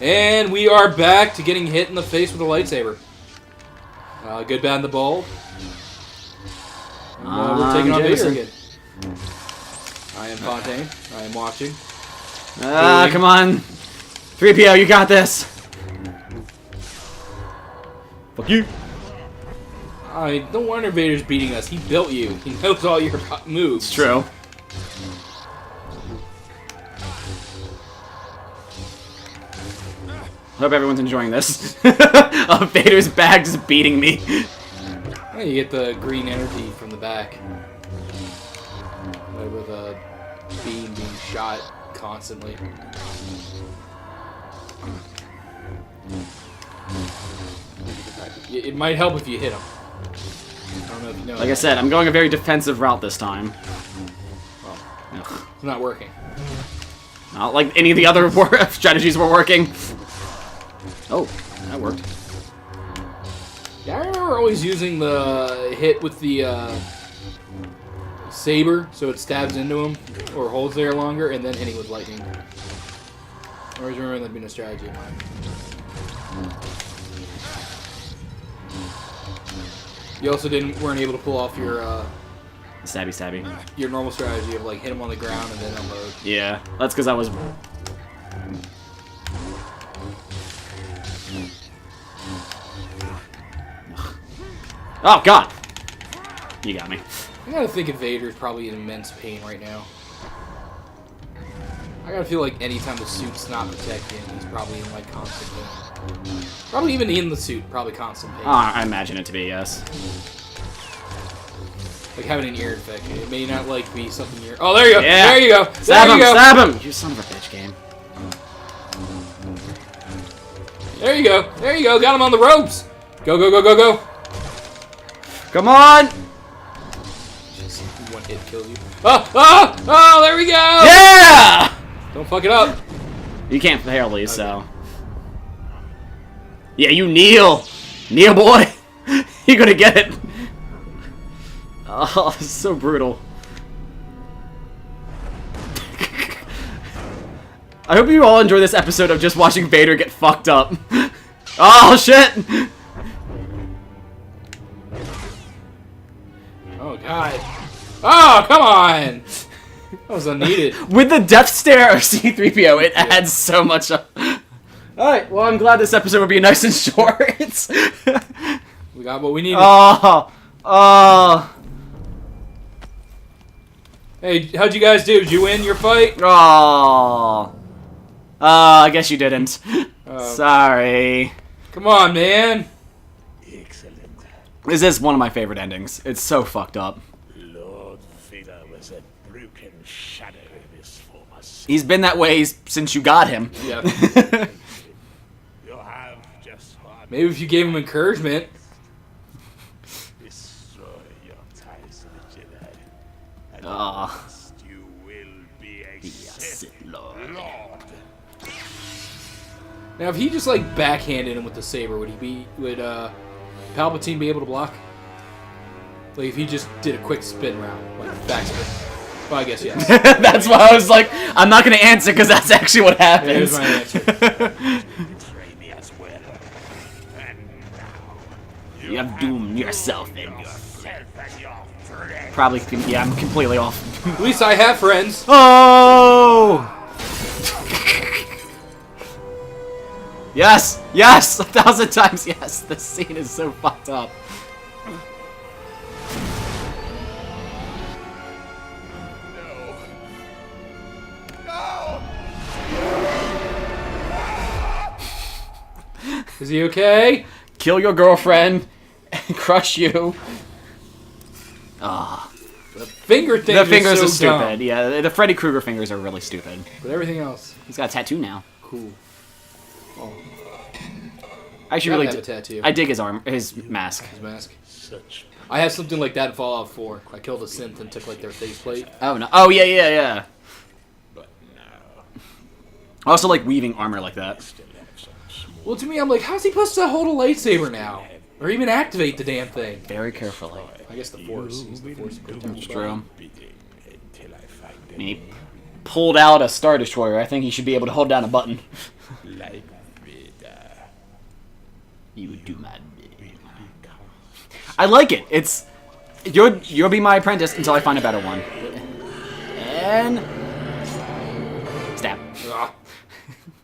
And we are back to getting hit in the face with a lightsaber. Good, bad, and the bold. We're taking on Vader again. I am Fontaine. I am watching. Come on. 3PO, you got this. Fuck you. No wonder Vader's beating us. He built you. He knows all your moves. It's true. Hope everyone's enjoying this. Vader's bag just beating me. Oh, you get the green energy from the back. With a beam being shot constantly. It might help if you hit him. I don't know if you know. Like I said, I'm going a very defensive route this time. Well, it's not working. Not like any of the other strategies were working. Oh, that worked. Yeah, I remember always using the hit with the saber, so it stabs into him, or holds there longer, and then hitting with lightning. I always remember that being a strategy of mine. You also weren't able to pull off your stabby. Your normal strategy of like hit him on the ground and then unload. Yeah, that's because I was. Oh God! You got me. I gotta think of Vader's probably in immense pain right now. I gotta feel like anytime the suit's not protecting him, he's probably in like constant pain. Probably even in the suit, probably constant pain. I imagine it to be, yes. Like having an ear infection. It may not like be something you're. Oh, there you go! Yeah. There you go! Stab him! Go. Stab him! You son of a bitch, game. There you go! There you go! Got him on the ropes! Go, go, go, go, go! Come on! Just one hit kill you. Oh! Oh! Oh! There we go! Yeah! Don't fuck it up. You can't barely, okay. So. Yeah, you kneel! Kneel, boy! You're gonna get it! Oh, this is so brutal. I hope you all enjoy this episode of just watching Vader get fucked up. Oh, shit! Oh, God. Oh, come on! That was unneeded. With the death stare of C-3PO, it adds so much up. Alright, well, I'm glad this episode will be nice and short. We got what we needed. Oh. Hey, how'd you guys do? Did you win your fight? Oh. I guess you didn't. Sorry. Come on, man. Excellent. This is one of my favorite endings. It's so fucked up. Lord Vader was a broken shadow of his former self. He's been that way since you got him. Yeah. You have just what. Maybe if you gave him encouragement. Destroy your ties to the Jedi. And you will be a Sith Lord. Now, if he just like backhanded him with the saber, would Palpatine be able to block? Like if he just did a quick spin round, like backspin. Well, I guess yes. That's why I was like, I'm not gonna answer because that's actually what happens. Here's my answer. Betray me as well. And now you have doomed yourself and yourself and your friend. probably, yeah, I'm completely off. At least I have friends. Oh! Yes! Yes! 1,000 times yes! This scene is so fucked up. Is he okay? Kill your girlfriend and crush you. Ah. The finger thing. The fingers so are stupid. dumb. Yeah, the Freddy Krueger fingers are really stupid. But everything else. He's got a tattoo now. Cool. Oh. I actually really have a tattoo. I dig his mask. His mask. I have something like that in Fallout 4. I killed a synth and took like their faceplate. Oh no! Oh yeah. But no. I also like weaving armor like that. Well, to me, I'm like, how's he supposed to hold a lightsaber now, or even activate the damn thing? Very carefully. I guess the Force. He's the Force. That's true. I mean, he pulled out a Star Destroyer. I think he should be able to hold down a button. Like You do my bidding. I like it. It's you'll be my apprentice until I find a better one. And stab.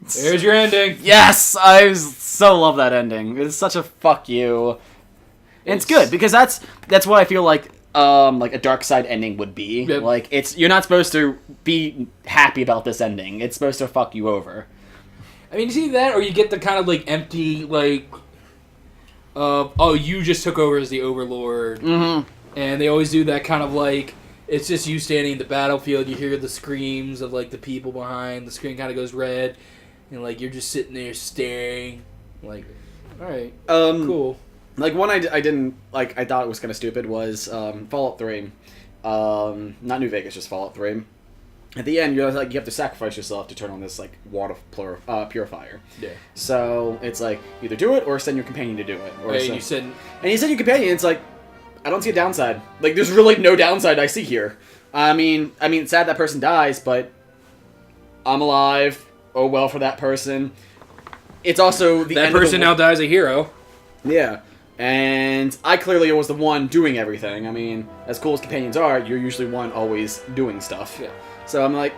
There's your ending. Yes, I so love that ending. It's such a fuck you. And it's good because that's what I feel like a dark side ending would be. Yep. Like you're not supposed to be happy about this ending. It's supposed to fuck you over. I mean, you see that, or you get the kind of like empty like, oh, you just took over as the overlord, and they always do that kind of like it's just you standing in the battlefield. You hear the screams of like the people behind. The screen kind of goes red, and like you're just sitting there staring. Like, all right, cool. Like one I didn't like. I thought it was kind of stupid was Fallout 3, not New Vegas, just Fallout 3. At the end, you're like you have to sacrifice yourself to turn on this like water purifier. Yeah. So it's like either do it or send your companion to do it. Or Hey, you said your companion. It's like I don't see a downside. Like there's really no downside I see here. I mean, it's sad that person dies, but I'm alive. Oh well for that person. It's also the that end of person now dies a hero. Yeah. And I clearly was the one doing everything. I mean, as cool as companions are, you're usually one always doing stuff. Yeah. So I'm like,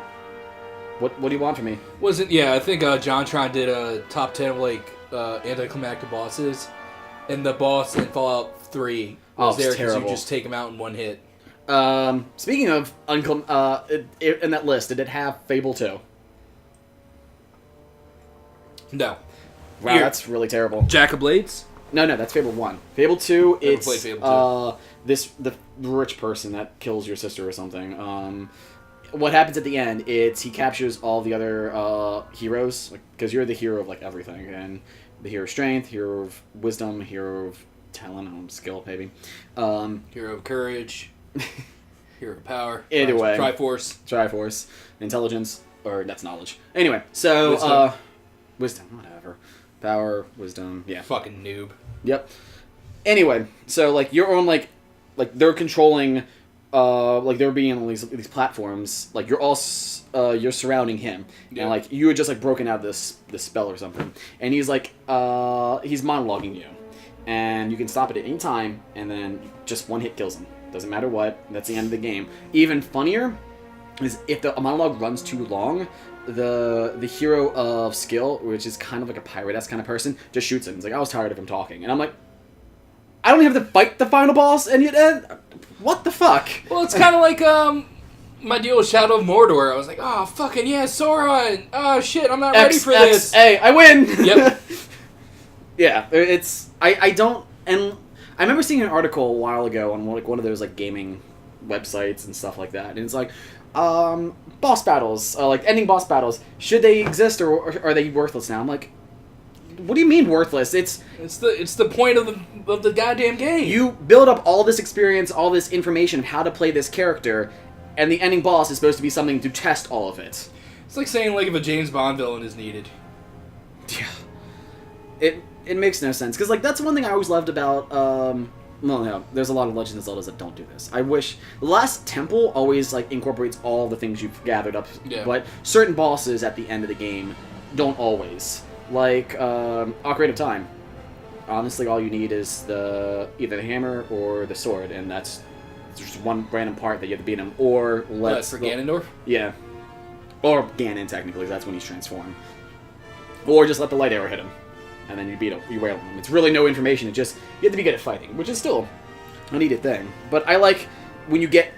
what do you want from me? I think JonTron did a top 10 of like anticlimactic bosses, and the boss in Fallout 3 was there because you just take him out in one hit. Speaking of in that list, did it have Fable 2? No. Wow, Here. that's really terrible. Jack of Blades? No, that's Fable 1. Fable 2, Never it's played Fable 2. the rich person that kills your sister or something. What happens at the end, he captures all the other heroes, because you're the hero of like everything, and the hero of strength, hero of wisdom, hero of talent, skill maybe. Hero of courage. Hero of power. Anyway. Triforce. Intelligence, or that's knowledge. Anyway, so wisdom, whatever. Power, wisdom, yeah. Fucking noob. Yep. Anyway, so like you're on like they're controlling, like they're being on these platforms. Like you're all you're surrounding him, and like you had just like broken out this spell or something, and he's like he's monologuing you, and you can stop it at any time, and then just one hit kills him. Doesn't matter what. That's the end of the game. Even funnier is if the monologue runs too long. The hero of skill, which is kind of like a pirate-esque kind of person, just shoots him. He's like, I was tired of him talking. And I'm like, I don't have to fight the final boss, and yet, what the fuck? Well, it's kind of like my deal with Shadow of Mordor. I was like, oh, fucking yeah, Sauron. Oh, shit, I'm not ready for this. Hey, I win! Yep. Yeah, I don't, and I remember seeing an article a while ago on like one of those like gaming websites and stuff like that, and it's like, boss battles, like ending boss battles, should they exist or are they worthless now? I'm like, what do you mean worthless? It's the point of the goddamn game. You build up all this experience, all this information of how to play this character, and the ending boss is supposed to be something to test all of it. It's like saying like if a James Bond villain is needed. Yeah. It makes no sense because like that's one thing I always loved about well, no, there's a lot of Legends of Zeldas that don't do this. I wish the last temple always like incorporates all the things you've gathered up, but certain bosses at the end of the game don't always. Like Ocarina of Time. Honestly, all you need is either the hammer or the sword, and that's just one random part that you have to beat him. Or for Ganondorf? Yeah, or Ganon technically. That's when he's transformed. Or just let the light arrow hit him. And then you beat him, you wail him. It's really no information. It's just you have to be good at fighting, which is still a needed thing. But I like when you get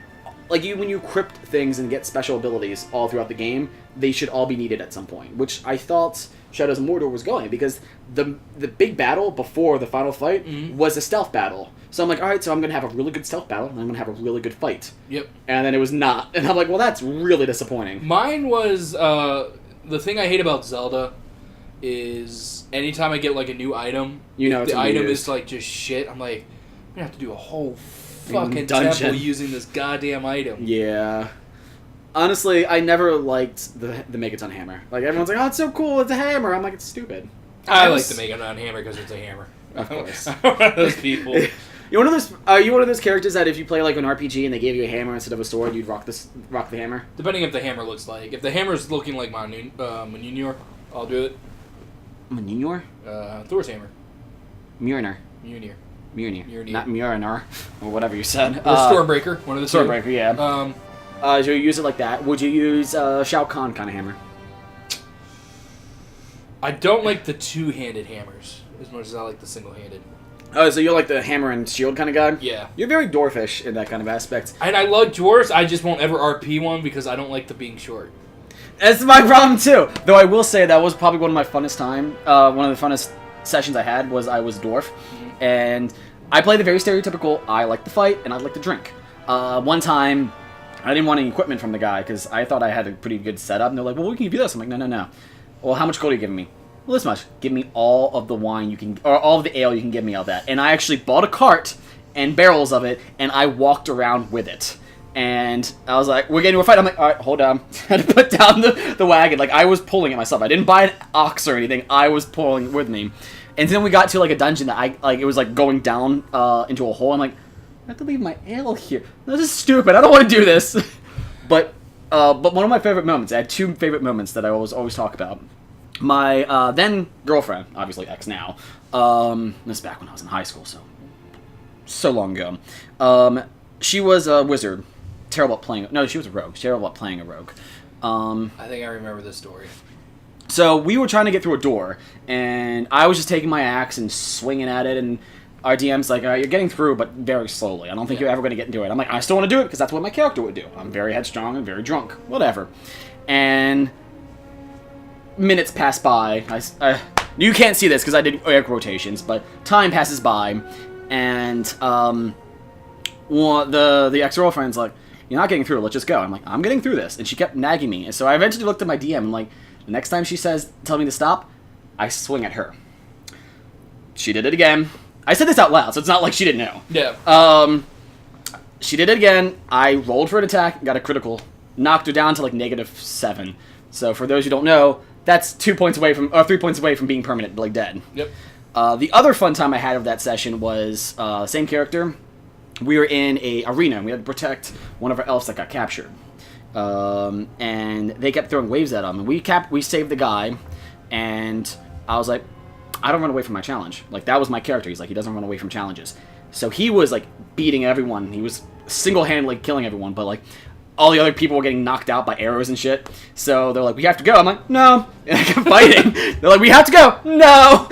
when you crypt things and get special abilities all throughout the game. They should all be needed at some point, which I thought Shadows of Mordor was going because the big battle before the final fight was a stealth battle. So I'm like, all right, so I'm gonna have a really good stealth battle and I'm gonna have a really good fight. Yep. And then it was not, and I'm like, well, that's really disappointing. Mine was the thing I hate about Zelda. Is anytime I get like a new item, it's the item is like just shit. I'm like, I'm gonna have to do a whole fucking temple using this goddamn item. Yeah. Honestly, I never liked the Megaton hammer. Like everyone's like, oh, it's so cool, it's a hammer. I'm like, it's stupid. I like the Megaton hammer because it's a hammer. Of course. I'm one of those people. You're one of those. Are you one of those characters that if you play like an RPG and they gave you a hammer instead of a sword, you'd rock the hammer? Depending if the hammer looks like. If the hammer's looking like Manunior, I'll do it. Manunior? Thor's hammer. Mjolnir. Mjolnir. Mjolnir. Not Mjolnir, or whatever you said. Or Stormbreaker, one of the two. Stormbreaker, yeah. So you use it like that. Would you use Shao Kahn kind of hammer? I don't like the two-handed hammers as much as I like the single-handed. Oh, so you're like the hammer and shield kind of guy? Yeah. You're very dwarfish in that kind of aspect. And I like dwarves, I just won't ever RP one because I don't like the being short. That's my problem too. Though I will say that was probably one of my funnest one of the funnest sessions I had was I was dwarf. Mm-hmm. And I played the very stereotypical, I like to fight and I like to drink. One time, I didn't want any equipment from the guy because I thought I had a pretty good setup. And they're like, well, we can give you this. I'm like, no. Well, how much gold are you giving me? Well, this much. Give me all of the wine you can, or all of the ale you can give me all that. And I actually bought a cart and barrels of it, and I walked around with it. And I was like, we're getting into a fight. I'm like, all right, hold on. I had to put down the wagon. Like, I was pulling it myself. I didn't buy an ox or anything. I was pulling it with me. And then we got to, like, a dungeon that it was, like, going down into a hole. I'm like, I have to leave my ale here. This is stupid. I don't want to do this. But one of my favorite moments, I had two favorite moments that I always talk about. My then girlfriend, obviously ex now, this is back when I was in high school, so long ago. She was a wizard, terrible at playing. No, she was a rogue. Terrible at playing a rogue. I think I remember this story. So we were trying to get through a door, and I was just taking my axe and swinging at it, and our DM's like, you're getting through, but very slowly. I don't think you're ever going to get into it. I'm like, I still want to do it because that's what my character would do. I'm very headstrong and very drunk, whatever. And minutes pass by. You can't see this because I did air quotations, but time passes by, and the ex-girlfriend's like, you're not getting through, let's just go. I'm like, I'm getting through this, and she kept nagging me, and so I eventually looked at my DM and like, the next time she tell me to stop, I swing at her. She did it again. I said this out loud, so it's not like she didn't know. Yeah. She did it again. I rolled for an attack, got a critical, knocked her down to like -7. So for those who don't know, that's 3 points away from being permanent, like dead. Yep. The other fun time I had of that session was same character. We were in a arena, and we had to protect one of our elves that got captured. And they kept throwing waves at him, and we saved the guy, and I was like, I don't run away from my challenge. Like, that was my character. He's like, he doesn't run away from challenges. So he was, like, beating everyone. He was single-handedly killing everyone, but, like, all the other people were getting knocked out by arrows and shit. So they're like, we have to go. I'm like, no. And I kept fighting. They're like, we have to go. No.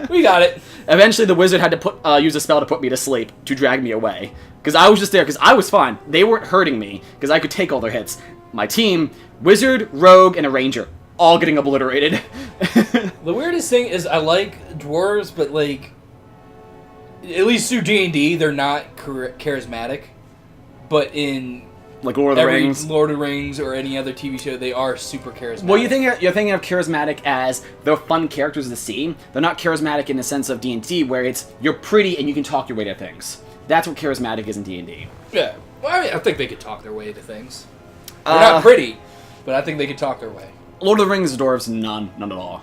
We got it. Eventually, the wizard had to use a spell to put me to sleep, to drag me away. Because I was just there, because I was fine. They weren't hurting me, because I could take all their hits. My team, wizard, rogue, and a ranger, all getting obliterated. The weirdest thing is I like dwarves, but, like, at least through D&D, they're not charismatic. But in like Lord of the Rings, Lord of the Rings, or any other TV show, they are super charismatic. Well, you're thinking of charismatic as they're fun characters to see. They're not charismatic in the sense of D&D, where it's you're pretty and you can talk your way to things. That's what charismatic is in D&D. Yeah, well, I mean, I think they could talk their way to things. They're not pretty, but I think they could talk their way. Lord of the Rings dwarves, none at all.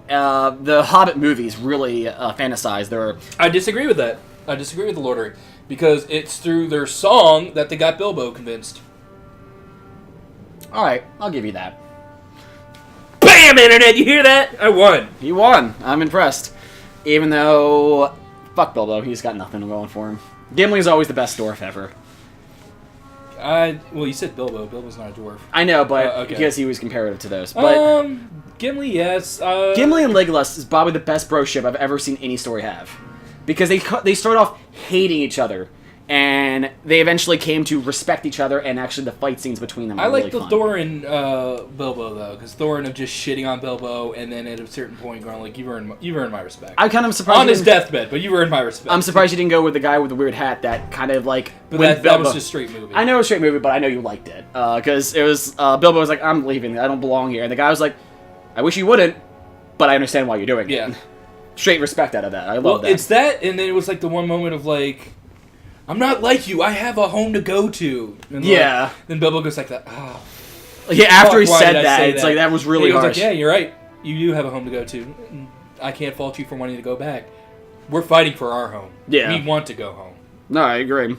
The Hobbit movies really fantasize their. I disagree with that. I disagree with the Lord of the Rings. Because it's through their song that they got Bilbo convinced. Alright, I'll give you that. BAM, Internet! You hear that? I won. He won. I'm impressed. Even though, fuck Bilbo, he's got nothing going for him. Gimli's always the best dwarf ever. Well, you said Bilbo. Bilbo's not a dwarf. I know, but okay. Because he was comparative to those. But Gimli, yes. Gimli and Legolas is probably the best broship I've ever seen any story have. Because they start off hating each other, and they eventually came to respect each other, and actually the fight scenes between them are really fun. I like the Thorin Bilbo, though, because Thorin of just shitting on Bilbo, and then at a certain point going like, you've earned my respect. I'm kind of surprised on his deathbed, but you've earned my respect. I'm surprised you didn't go with the guy with the weird hat that kind of like. But that was just straight movie. I know it was straight movie, but I know you liked it because it was Bilbo was like, I'm leaving, I don't belong here, and the guy was like, I wish you wouldn't, but I understand why you're doing it. Yeah. Straight respect out of that. I love that. It's that, and then it was like the one moment of like, I'm not like you. I have a home to go to. And yeah. Then Bilbo goes like that. Oh. Yeah. After he said that, it's like that was really harsh. Like, yeah, you're right. You do have a home to go to. I can't fault you for wanting to go back. We're fighting for our home. Yeah. We want to go home. No, I agree.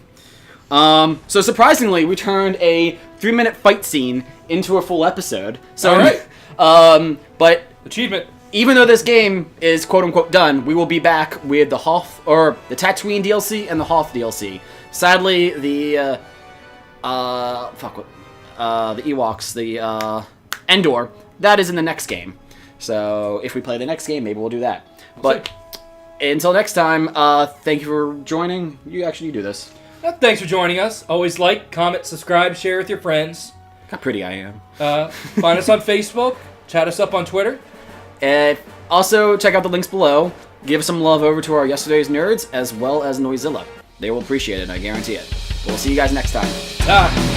So surprisingly, we turned a 3-minute fight scene into a full episode. So, all right. But achievement. even though this game is quote-unquote done, we will be back with the the Tatooine DLC and the Hoth DLC. Sadly, the Ewoks, the Endor, that is in the next game. So if we play the next game, maybe we'll do that. But until next time, thank you for joining. You actually do this. Thanks for joining us. Always like, comment, subscribe, share with your friends. Look how pretty I am. Find us on Facebook. Chat us up on Twitter. Also, check out the links below. Give some love over to our Yesterday's Nerds, as well as Noisilla. They will appreciate it, I guarantee it. We'll see you guys next time. Ah.